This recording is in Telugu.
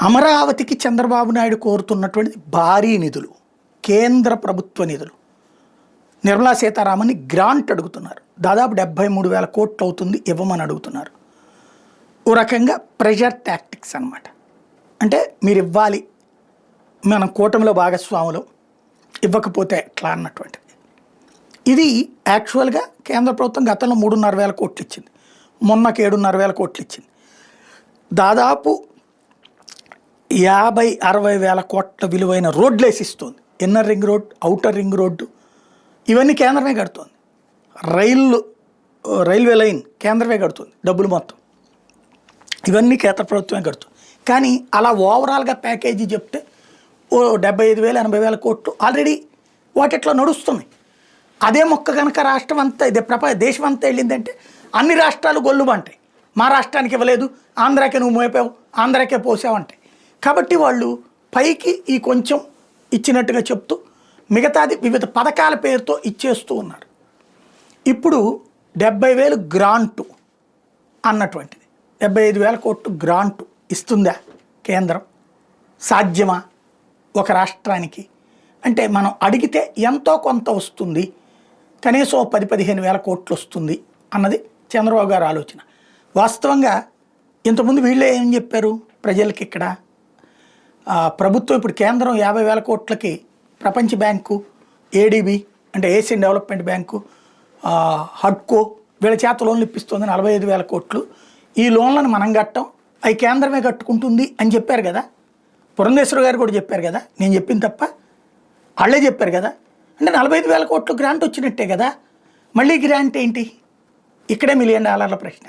అమరావతికి చంద్రబాబు నాయుడు కోరుతున్నటువంటి భారీ నిధులు, కేంద్ర ప్రభుత్వ నిధులు. నిర్మలా సీతారామన్ని గ్రాంట్ అడుగుతున్నారు. దాదాపు 73,000 కోట్లు అవుతుంది ఇవ్వమని అడుగుతున్నారు. ఓ రకంగా ప్రెషర్ టాక్టిక్స్ అన్నమాట. అంటే మీరు ఇవ్వాలి, మనం కూటమిలో భాగస్వాములు, ఇవ్వకపోతే ఎట్లా అన్నటువంటిది. ఇది యాక్చువల్గా కేంద్ర ప్రభుత్వం గతంలో 3,500 కోట్లు ఇచ్చింది, మొన్నకి 7,500 కోట్లు ఇచ్చింది. దాదాపు 50-60 వేల కోట్ల విలువైన రోడ్లు వేసిస్తుంది. Inner ring road, outer ring road ఇవన్నీ కేంద్రమే కడుతుంది. రైల్వే లైన్ కేంద్రమే కడుతుంది డబ్బులు మొత్తం. ఇవన్నీ కేంద్ర ప్రభుత్వమే కడుతుంది. కానీ అలా ఓవరాల్గా ప్యాకేజీ చెప్తే ఓ 75,000-80,000 కోట్లు ఆల్రెడీ వాటిట్లో నడుస్తున్నాయి. అదే మొక్క కనుక రాష్ట్రం అంతా దేశం అంతా వెళ్ళిందంటే అన్ని రాష్ట్రాలు గొల్లుమంటాయి. మా రాష్ట్రానికి ఇవ్వలేదు, ఆంధ్రాకే నువ్వు మోపావు, ఆంధ్రాకే పోసావంటాయి. కాబట్టి వాళ్ళు పైకి ఈ కొంచెం ఇచ్చినట్టుగా చెప్తూ మిగతాది వివిధ పథకాల పేరుతో ఇచ్చేస్తూ ఉన్నారు. ఇప్పుడు 70,000 గ్రాంటు అన్నటువంటిది, 75,000 కోట్లు గ్రాంటు ఇస్తుందా కేంద్రం? సాధ్యమా ఒక రాష్ట్రానికి? అంటే మనం అడిగితే ఎంతో కొంత వస్తుంది, కనీసం 10-15,000 కోట్లు వస్తుంది అన్నది చంద్రబాబు గారు ఆలోచన. వాస్తవంగా ఇంతకుముందు వీళ్ళే ఏం చెప్పారు ప్రజలకి? ఇక్కడ ప్రభుత్వం ఇప్పుడు కేంద్రం 50,000 కోట్లకి ప్రపంచ బ్యాంకు, ఏడీబీ అంటే ఏషియన్ డెవలప్మెంట్ బ్యాంకు, హడ్కో వీళ్ళ చేత లోన్లు ఇప్పిస్తుంది 45,000 కోట్లు. ఈ లోన్లను మనం కట్టం, అవి కేంద్రమే కట్టుకుంటుంది అని చెప్పారు కదా. పురంధేశ్వర గారు కూడా చెప్పారు కదా, నేను చెప్పింది తప్ప వాళ్ళే చెప్పారు కదా. అంటే 45,000 కోట్లు గ్రాంట్ వచ్చినట్టే కదా. మళ్ళీ గ్రాంట్ ఏంటి? ఇక్కడే $1,000,000 ప్రశ్న.